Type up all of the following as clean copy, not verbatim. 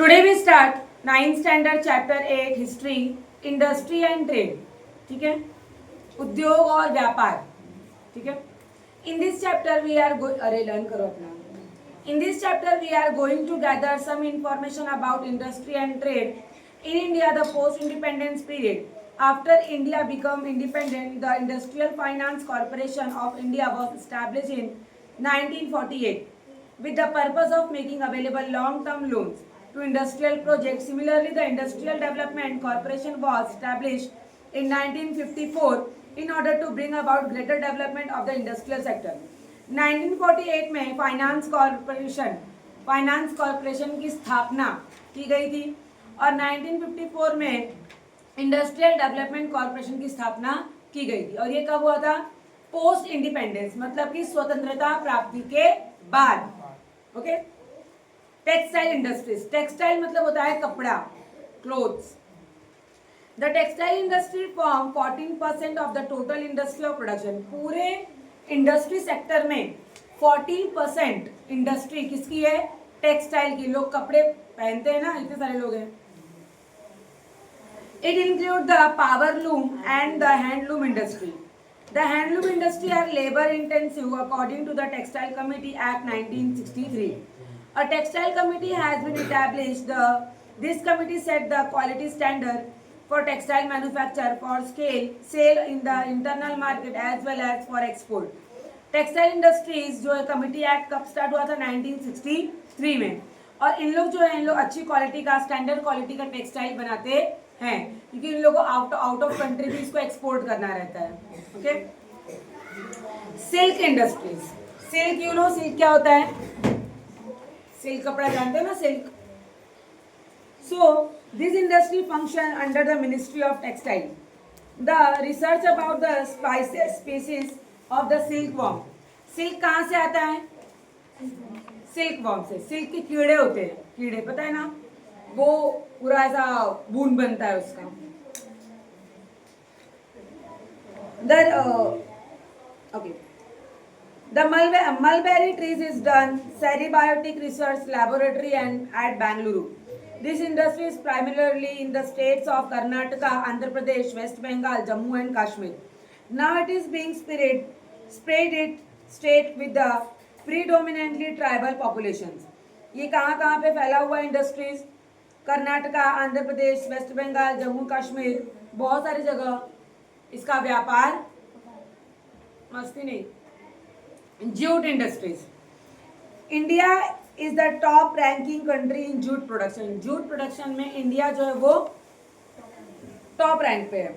Today we start 9th standard chapter 8 history industry and trade. ठीक है, उद्योग और व्यापार. ठीक है, in this chapter we are अरे लर्न करो अपना. In this chapter, we are going to gather some information about industry and trade in India, the post-independence period. After India became independent, the Industrial Finance Corporation of India was established in 1948 with the purpose of making available long-term loans to industrial projects. Similarly, the Industrial Development Corporation was established in 1954 in order to bring about greater development of the industrial sector. 1948 में finance corporation की स्थापना की गई थी और 1954 में industrial development corporation की स्थापना की गई थी. और ये कब हुआ था? पोस्ट इंडिपेंडेंस, मतलब कि स्वतंत्रता प्राप्ति के बाद. ओके. Textile industries. टेक्सटाइल मतलब होता है कपड़ा, clothes. The textile industry form 14% of the total industry of production. पूरे इंडस्ट्री सेक्टर में 14% इंडस्ट्री किसकी है? टेक्सटाइल की. लोग कपड़े पहनते हैं ना, इतने सारे लोग हैं. It include the power loom and the handloom industry. The handloom industry are labour intensive according to the textile committee act 1963. A textile committee has been established. This committee set the quality standard for textile manufacture, for sale in the internal market as well as for export. Textile industries जो है committee act कब start हुआ था? 1963 में. और इन लोग जो है, इन लोग अच्छी क्वालिटी का, स्टैंडर्ड क्वालिटी का टेक्सटाइल बनाते हैं, क्योंकि इन लोगों को आउट ऑफ कंट्री भी इसको एक्सपोर्ट करना रहता है. Okay. Silk industries. Silk, you know silk क्या होता है? सिल्क कपड़ा जानते हो ना, silk. So, this industry function under the Ministry of Textile. The research about the species of the silkworm. Silk कहाँ से आता है? Silkworm से. Silk के कीड़े होते हैं, कीड़े पता है ना, वो पूरा ऐसा बूंद बनता है उसका. Okay. The mulberry trees is done Ceribiotic Research Laboratory and at Bangalore. This industry is primarily in the states of Karnataka, Andhra Pradesh, West Bengal, Jammu and Kashmir. Now it is being spread it state with the predominantly tribal populations. ये कहाँ पे फैला हुआ industries? Karnataka, Andhra Pradesh, west Bengal, Jammu Kashmir, बहुत सारी जगह इसका व्यापार. मस्ती नहीं. Jute industries. India is the top ranking country in jute production. Jute production में इंडिया जो है वो टॉप रैंक पे है.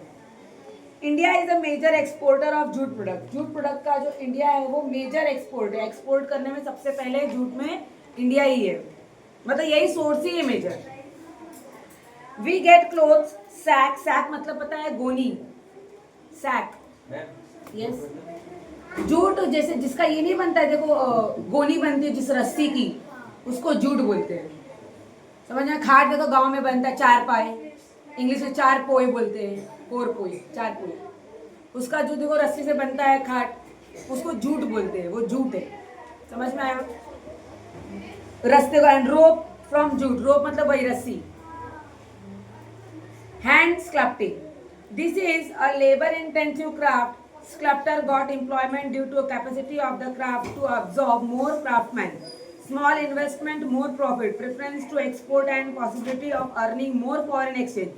India is a major exporter of jute product. Jute product का जो इंडिया है वो मेजर एक्सपोर्ट है. एक्सपोर्ट करने में सबसे पहले जूट में इंडिया ही है, मतलब यही सोर्स ही है major. We get clothes. Sack. Sack मतलब पता है? गोनी. सैक. यस. जूट जैसे जिसका ये नहीं बनता है, देखो गोनी बनती है जिस रस्सी की, उसको जूट बोलते हैं. समझ में? खाट देखो गांव में बनता है, चार पाए, इंग्लिश में चार पोए बोलते हैं, फोर पोए, चार पोए. उसका जो देखो रस्सी से बनता है खाट, उसको जूट बोलते हैं, वो जूट है. समझ में आया? रस्ते को. And rope from jute. Rope मतलब वही रस्सी. Hand sculpting. This is a labour intensive craft. Sculptor got employment due to capacity of the craft to absorb more craftsmen. Small investment, more profit. Preference to export and possibility of earning more foreign exchange.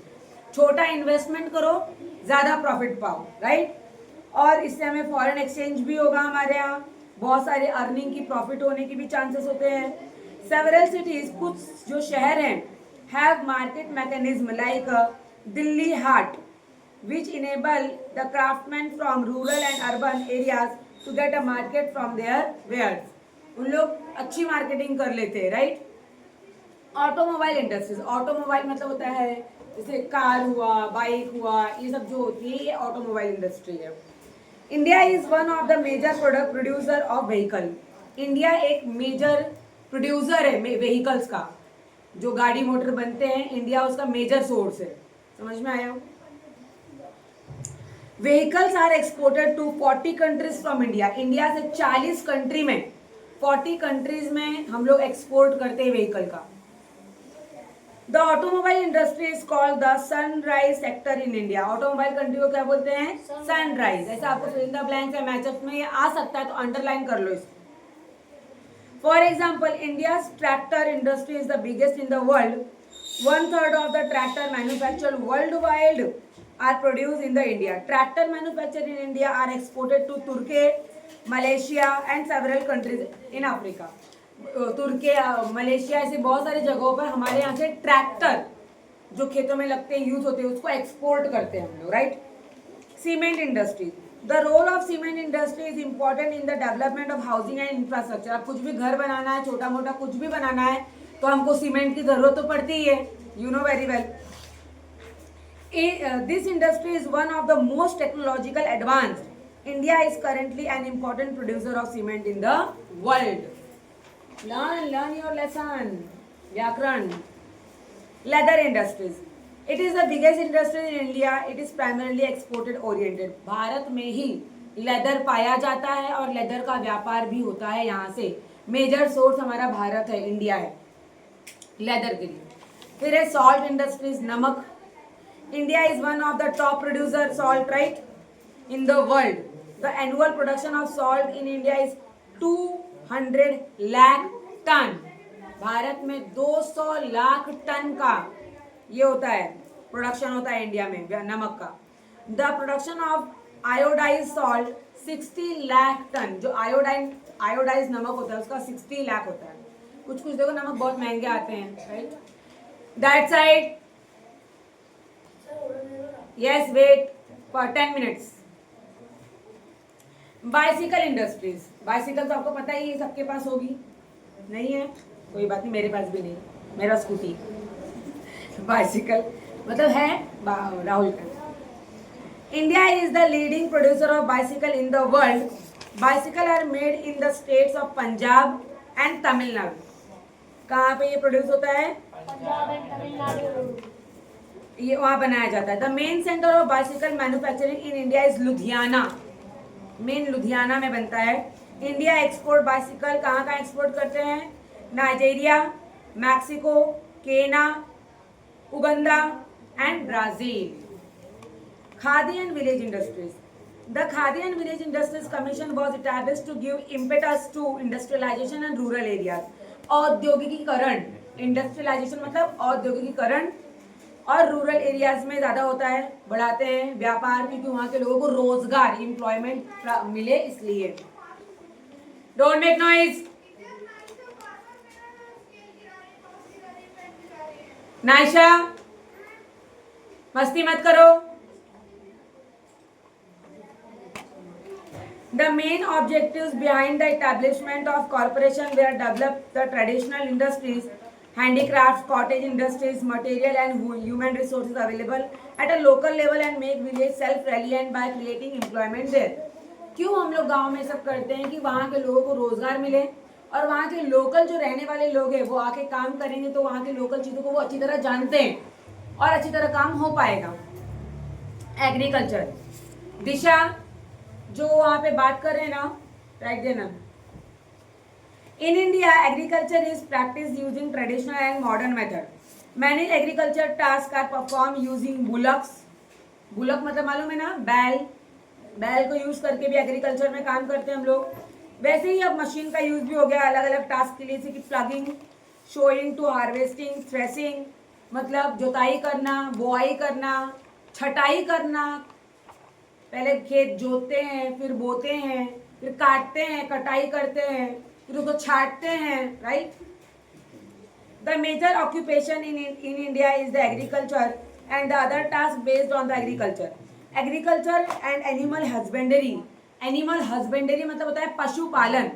छोटा investment करो, ज़्यादा profit पाओ, right? और इससे हमें foreign exchange भी होगा हमारे यहाँ, बहुत सारे अर्निंग की, प्रॉफिट होने की भी चांसेस होते हैं. सेवरल सिटीज, कुछ जो शहर हैं, have market mechanism like Delhi Haat, which enable the craftsmen from rural and urban areas to get a market from their wares. उन लोग अच्छी मार्केटिंग कर लेते हैं, राइट? Automobile industries. ऑटोमोबाइल मतलब होता है जैसे कार हुआ, बाइक हुआ, ये सब जो होती है, ये ऑटोमोबाइल इंडस्ट्री है. India is one of the major product producer of vehicle. India एक मेजर प्रोड्यूसर है व्हीकल्स का. जो गाड़ी मोटर बनते हैं, इंडिया उसका मेजर सोर्स है. समझ में आया? Vehicles are exported to 40 countries from India. India से 40 कंट्री में, 40 कंट्रीज में हम लोग एक्सपोर्ट करते हैं व्हीकल का. The automobile industry is called the sunrise sector in India. Automobile country को क्या बोलते हैं? सनराइज। ऐसा आपको फिल इन द ब्लैंक्स या मैचअप में ये आ सकता है, तो अंडरलाइन कर लो इसको। For example, India's tractor industry is the biggest in the world. 1/3 of the tractor manufactured worldwide are produced in the India. Tractor manufactured in India are exported to Turkey, Malaysia and several countries in Africa. तुर्की, Malaysia, ऐसी बहुत सारी जगहों पर हमारे यहाँ से tractor जो खेतों में लगते हैं, यूज होते हैं, उसको एक्सपोर्ट करते हैं हम लोग, right. Cement industry, the role of cement industry is important in the development of housing and infrastructure. अब कुछ भी घर बनाना है, छोटा मोटा कुछ भी बनाना है, तो हमको सीमेंट की जरूरत तो पड़ती ही है, you know very well. This industry is one of the most technological advanced. India is currently an important producer of cement in the world. Learn your lesson. व्याकरण। Leather industries. It is the biggest industry in India. It is primarily exported oriented. Bharat में ही leather पाया जाता है और leather का व्यापार भी होता है यहाँ से। मेजर सोर्स हमारा भारत है, इंडिया है लेदर के लिए। फिर है सॉल्ट इंडस्ट्रीज, नमक। India is one of the top producer salt, right, in the world. The annual production of salt in India is 200 lakh ton. Bharat में 200 लाख टन का ये होता है, प्रोडक्शन होता है इंडिया में नमक का। The production of iodise salt 60 lakh ton. जो आयोडाइज नमक होता है उसका 60 लाख होता है। कुछ कुछ देखो नमक बहुत महंगे आते हैं, right. That side, yes, wait for 10 minutes. Bicycle industries. Bicycle तो आपको पता ही है, सबके पास होगी, नहीं है कोई बात नहीं, मेरे पास भी नहीं, मेरा स्कूटी। बाइसिकल मतलब है राहुल का। India is the leading producer of bicycle in the world. Bicycle are made in the states of Punjab and Tamil Nadu. कहाँ पे ये प्रोड्यूस होता है? पंजाब एंड तमिलनाडु, ये वहाँ बनाया जाता है। The main centre of bicycle manufacturing in India is Ludhiana. Main Ludhiana में बनता है। इंडिया एक्सपोर्ट बाइसिकल कहाँ एक्सपोर्ट करते हैं? Nigeria, Mexico, Kenya, Uganda and Brazil. Khadi and village industries. The Khadi and village industries commission was established to give impetus to industrialisation and rural areas. औद्योगिकीकरण, industrialisation मतलब औद्योगिकीकरण, और रूरल एरियाज में ज़्यादा होता है, बढ़ाते हैं व्यापार, क्योंकि वहाँ के लोगों को रोजगार, एम्प्लॉयमेंट मिले इसलिए। Don't make noise. नायशा, मस्ती मत करो। The main objectives behind the establishment of corporation were develop the traditional industries, handicrafts, cottage industries, material and human resources available at a local level and make village self-reliant by creating employment there. क्यों हम लोग गांव में सब करते हैं कि वहाँ के लोगों को रोजगार मिले और वहाँ के लोकल जो रहने वाले लोग हैं वो आके काम करेंगे, तो वहाँ के लोकल चीज़ों को वो अच्छी तरह जानते हैं और अच्छी तरह काम हो पाएगा। एग्रीकल्चर। दिशा जो वहाँ पे बात कर रहे हैं ना, राइट देना। In India agriculture is practice using traditional and modern method. Many agriculture task are perform using bullocks. Bullock मतलब मालूम है ना, बैल। बैल को यूज करके भी एग्रीकल्चर में काम करते हैं हम लोग। वैसे ही अब मशीन का यूज भी हो गया अलग अलग टास्क के लिए, जैसे कि ploughing, sowing to harvesting, threshing मतलब जुताई करना, बुआई करना, छटाई करना। पहले खेत जोतते हैं, फिर बोते हैं, फिर काटते हैं, कटाई करते हैं, फिर उसको छाटते हैं, right. The major occupation in India is the agriculture and the other task based on the agriculture. Agriculture and animal husbandry. Animal husbandry मतलब होता है पशुपालन,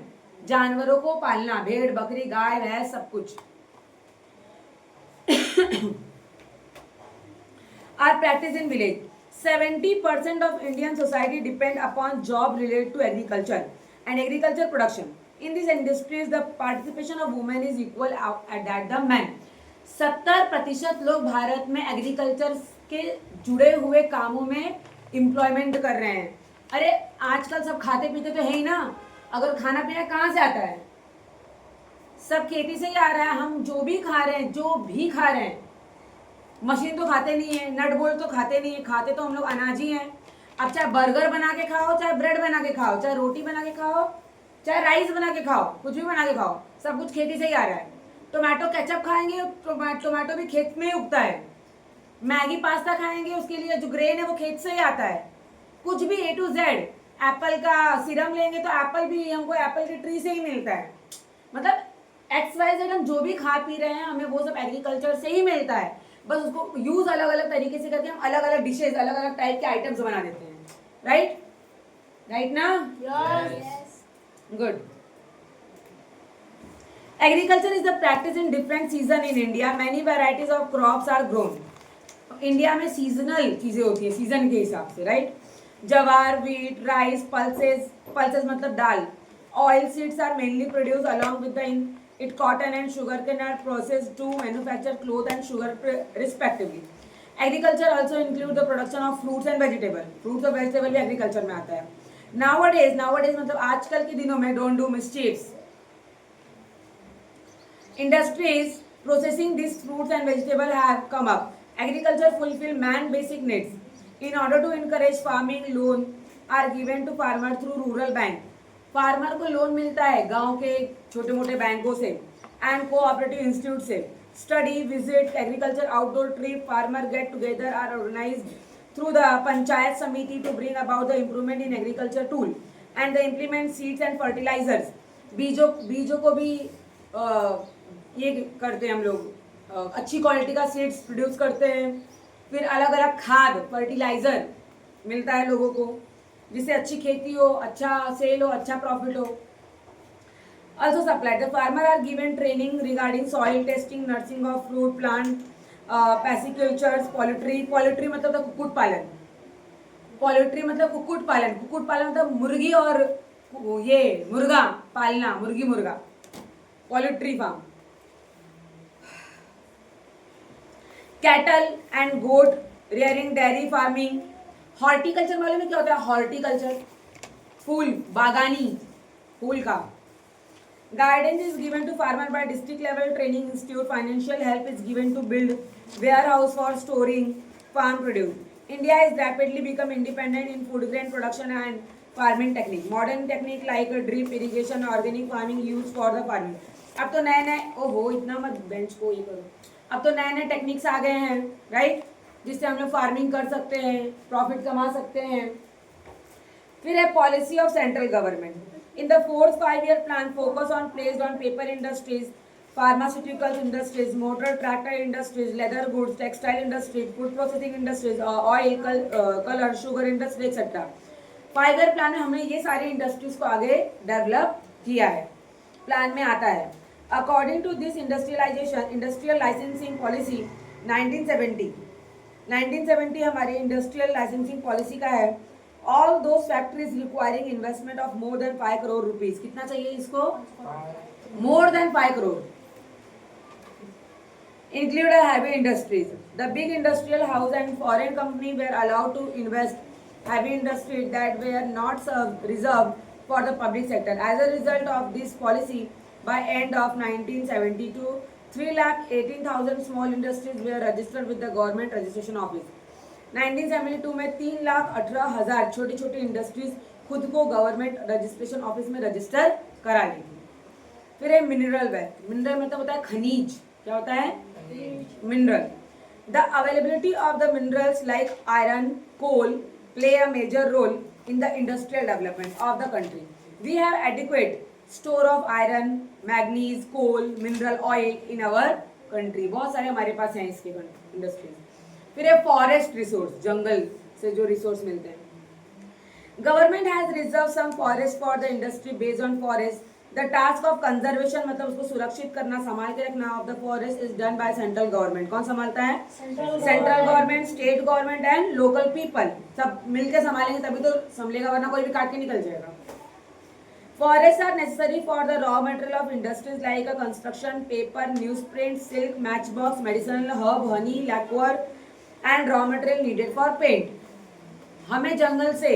जानवरों को पालना, भेड़, बकरी, गाय, भैंस, सब कुछ। Are practice in village. 70% of Indian society depend upon job related to agriculture and agriculture production. In these industries, the participation of women is equal at the men. 70% लोग भारत में एग्रीकल्चर के जुड़े हुए कामों में एम्प्लॉयमेंट कर रहे हैं। अरे आजकल सब खाते पीते तो है ही ना, अगर खाना पीना कहाँ से आता है? सब खेती से ही आ रहा है। हम जो भी खा रहे हैं मशीन तो खाते नहीं है, नट बोल्ट तो खाते नहीं है, खाते तो हम लोग अनाज ही हैं। अब चाहे बर्गर बना के खाओ, चाहे ब्रेड बना के खाओ, चाहे रोटी बना के खाओ, चाहे राइस बना के खाओ, कुछ भी बना के खाओ, सब कुछ खेती से ही आ रहा है। टोमेटो केचप खाएंगे, टोमेटो भी खेत में ही उगता है। मैगी पास्ता खाएंगे, उसके लिए जो ग्रेन है वो खेत से ही आता है। कुछ भी A to Z। एप्पल का सिरम लेंगे तो एप्पल भी हमको एप्पल की ट्री से ही मिलता है। मतलब XYZ हम जो भी खा पी रहे हैं हमें वो सब एग्रीकल्चर से ही मिलता है। बस उसको यूज अलग अलग तरीके से करके हम अलग अलग डिशेज, अलग अलग टाइप के आइटम्स बना देते हैं। राइट राइट ना? Yes. Good. Agriculture is the practice in different season in India. Many varieties of crops are grown. India में सीजनल चीजें होती है, सीजन के हिसाब से। राइट? जवार, व्हीट, राइस, पल्सेस, पल्सेस मतलब दाल। Oil seeds are mainly produce along with the it cotton and sugarcane are processed to manufacture cloth and sugar respectively. Agriculture also include the production of fruits and vegetable. Fruits और vegetable भी agriculture में आता है। Nowadays मतलब आजकल के दिनों में, don't do mischiefs. Industries processing these fruits and vegetables have come up. Agriculture fulfill man basic needs. In order to encourage farming, loan are given to farmer through rural bank. Farmer को loan मिलता है गांव के छोटे मोटे बैंकों से and cooperative institute से। Study, visit, agriculture outdoor trip, farmer get together are organised through the panchayat samiti to bring about the improvement in agriculture tool and the implement seeds and fertilisers. बीजों को भी ये करते हैं हम लोग, अच्छी क्वालिटी का सीड्स प्रोड्यूस करते हैं। फिर अलग अलग खाद, फर्टिलाइजर मिलता है लोगों को, जिससे अच्छी खेती हो, अच्छा सेल हो, अच्छा प्रॉफिट हो। Also supplied, the farmer are given training regarding soil testing, nursing of fruit plant, piscicultures, poultry मतलब कुक्कुट पालन। पोल्ट्री मतलब कुक्कुट पालन मतलब मुर्गी और ये मुर्गा पालना, मुर्गी मुर्गा, poultry farm. Cattle and goat rearing, dairy farming. Horticulture मालूम है क्या होता है? हॉर्टिकल्चर फूल बागानी, फूल का। Guidance is given to farmer by district level training institute. Financial help is given to build warehouse for storing farm produce. India is rapidly become independent in food grain production and farming technique. Modern technique like drip irrigation, organic farming use for the farming. अब तो नए नए, ओहो इतना मत bench को ये करो, अब तो नए नए टेक्निक्स आ गए हैं। राइट? जिससे हम लोग फार्मिंग कर सकते हैं, प्रॉफिट कमा सकते हैं। फिर है policy of central government. In the 4th 5-year plan focus on placed on paper industries, pharmaceuticals industries, motor tractor industries, leather goods, textile industries, food processing industries, oil, colour, sugar industry etcetera. 5-year plan में हमने ये सारी industries को आगे develop किया है, plan में आता है। According to this industrialisation, industrial licensing policy 1970 हमारी इंडस्ट्रियल लाइसेंसिंग पॉलिसी का है। All those factories requiring investment of more than 5 crore rupees. कितना चाहिए इसको? More than 5 crore. include a heavy industries. The big industrial house and foreign company were allowed to invest heavy industries that were not reserved for the public sector. As a result of this policy, by end of 1972, 3,18,000 small industries were registered with the government registration office. 1972 में 3,18,000 छोटी छोटी industries खुद को government registration office में register करा ली थी। फिर है मिनरल वेल्थ। मिनरल मतलब होता है खनिज। क्या होता है? Mineral. The availability of the minerals like iron, coal play a major role in the industrial development of the country. We have adequate store of iron, manganese, coal, mineral oil in our country. बहुत सारे हमारे पास हैं इसके industries. फिर है forest resource, जंगल से जो resource मिलते हैं। Government has reserve some forest for the industry based on forest. The task of conservation मतलब उसको सुरक्षित करना, संभाल के रखना of the forest is done by central government. कौन संभालता है? Central government, state government and local people. सब मिलकर संभालेंगे तभी तो संभलेगा, वरना कोई भी काट के निकल जाएगा। Forests are necessary for the raw material of industries like construction, paper, newsprint, silk, matchbox, medicinal herb, honey, lacquer, and raw material needed for paint. हमें जंगल से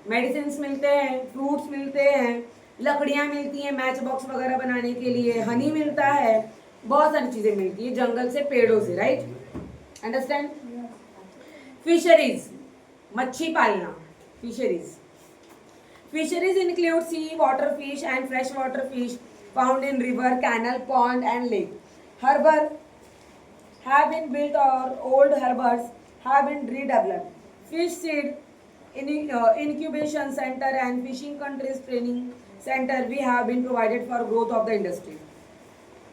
मेडिसिन मिलते हैं, फ्रूट्स मिलते हैं, लकड़ियाँ मिलती हैं मैच बॉक्स वगैरह बनाने के लिए, हनी मिलता है, बहुत सारी चीज़ें मिलती है जंगल से, पेड़ों से। राइट? अंडरस्टैंड? फिशरीज, मच्छी पालना, fisheries. Fisheries include sea water fish and freshwater fish found in river, canal, pond and lake. Harbor have been built or old harbors have been redeveloped. Fish seed incubation center and fishing countries training center we have been provided for growth of the industry.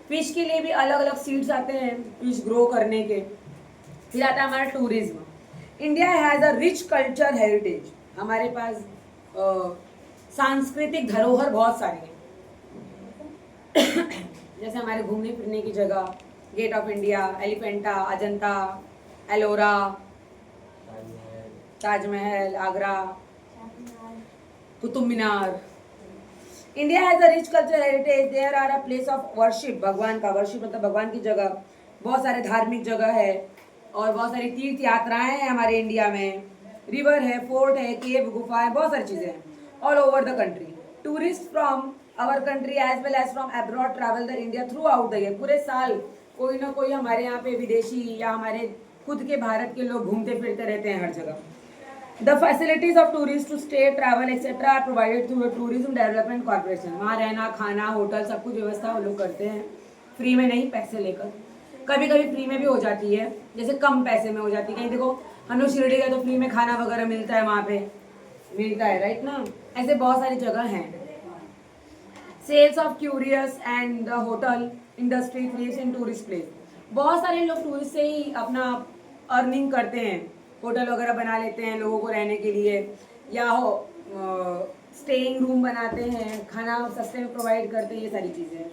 Fish के लिए भी अलग अलग seeds आते हैं fish grow करने के. फिर आता है हमारा tourism. India has a rich culture heritage. हमारे पास सांस्कृतिक धरोहर बहुत सारी हैं. जैसे हमारे घूमने फिरने की जगह, gate of India, Elephanta, Ajanta, Ellora, Taj Mahal, Agra, Qutub Minar. India has a rich culture heritage. There are a place of worship. भगवान का वर्शिप मतलब भगवान की जगह. बहुत सारे धार्मिक जगह है और बहुत सारी तीर्थ यात्राएं हैं हमारे इंडिया में. रिवर है, फोर्ट है, केव, गुफा है, बहुत सारी चीज़ें हैं all over the country. Tourist from our country as well as from abroad travel the India throughout the year. पूरे साल कोई ना कोई हमारे यहाँ पे विदेशी या हमारे खुद के भारत के लोग घूमते फिरते रहते हैं हर जगह. The facilities of tourist to stay, travel etcetera are provided through tourism development corporation. वहाँ रहना, खाना, होटल सब कुछ व्यवस्था वो लोग करते हैं फ्री में नहीं, पैसे लेकर. कभी कभी फ्री में भी हो जाती है, जैसे कम पैसे में हो जाती है. कहीं देखो हम लोग शिरडी गए तो फ्री में खाना वगैरह मिलता है, वहाँ पे मिलता है, राइट ना. ऐसे बहुत सारी जगह हैं. Sales of curious and the hotel industry thrives in tourist place. बहुत सारे लोग टूरिस्ट से ही अपना अर्निंग करते हैं. होटल वगैरह बना लेते हैं लोगों को रहने के लिए, या स्टेइंग रूम बनाते हैं, खाना सस्ते में प्रोवाइड करते हैं, ये सारी चीज़ें.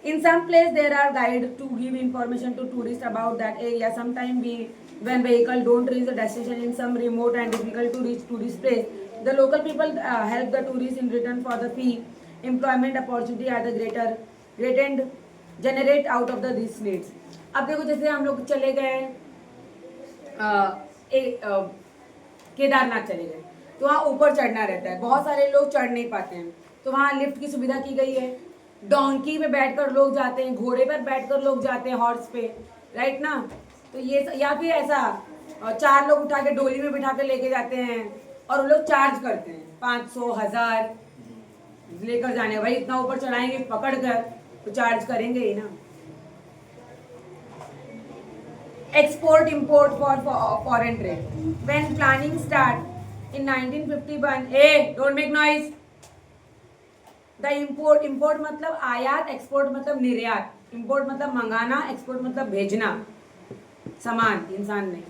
In some place there are guide to give information to tourists about that area. Sometimes when vehicle don't reach the destination in some remote and difficult to reach tourist place, the local people help the tourists in return for the fee. Employment opportunity are the great and generate out of the these needs. अब देखो जैसे हम लोग चले गए केदारनाथ चले गए तो वहाँ ऊपर चढ़ना रहता है. बहुत सारे लोग चढ़ नहीं पाते हैं तो वहाँ लिफ्ट की सुविधा की गई है. डोंकी पे बैठकर लोग जाते हैं, घोड़े पर बैठकर लोग जाते हैं, हॉर्स पे, राइट ना. तो ये या फिर ऐसा 4 लोग उठा के डोली में बिठा के लेके जाते हैं और वो लोग चार्ज करते हैं 500, 1000 लेकर जाने. भाई इतना ऊपर चढ़ाएंगे पकड़ कर तो चार्ज करेंगे ही ना. Export import for foreign trade. When planning start in 1951, don't make noise. The import मतलब आयात, एक्सपोर्ट मतलब निर्यात. इम्पोर्ट मतलब मंगाना, एक्सपोर्ट मतलब भेजना सामान, इंसान नहीं.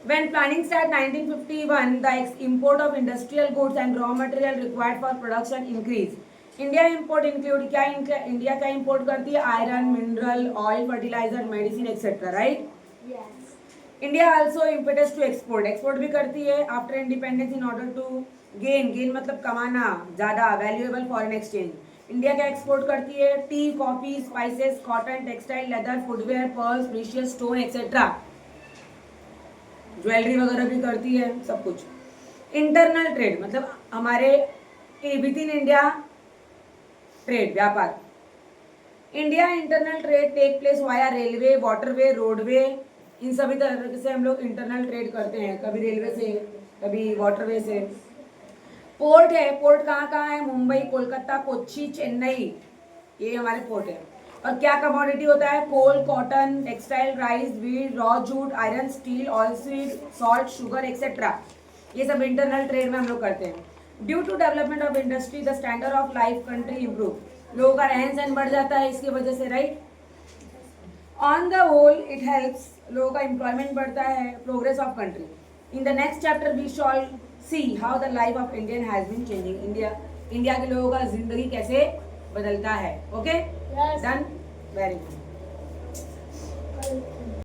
When planning start 1951, the import of industrial goods and raw material required for production increase. India import include क्या इंडिया क्या import करती है? Iron, mineral, oil, fertiliser, medicine etcetera, right. India also impetus to export. Export भी करती है after independence in order to gain मतलब कमाना ज़्यादा, वैल्यूएबल फॉरेन एक्सचेंज. इंडिया क्या एक्सपोर्ट करती है? Tea, coffee, spices, cotton, textile, leather, footwear, pearls, precious stone etcetera. Jewellery वगैरह भी करती है, सब कुछ. इंटरनल ट्रेड मतलब हमारे विद इन इंडिया ट्रेड, व्यापार. India internal trade take place via railway, waterway, roadway. इन सभी तरह से हम लोग इंटरनल ट्रेड करते हैं, कभी रेलवे से, कभी वाटरवे से. पोर्ट है. पोर्ट कहाँ है? मुंबई, कोलकाता, कोच्चि, चेन्नई, ये हमारे पोर्ट है. और क्या कमोडिटी होता है? Coal, cotton, textile, rice, wheat, raw jute, iron, steel, oil seed, salt, sugar etcetera. ये सब इंटरनल ट्रेड में हम लोग करते हैं. Due to development of industry the standard of life country improve. लोगों का रहन सहन बढ़ जाता है इसकी वजह से, right. On the whole it helps, लोगों का एम्प्लॉयमेंट बढ़ता है, progress of country. In the next chapter we shall see how the life of Indian has been changing. India के लोगों का जिंदगी कैसे बदलता है. Okay, done, very good.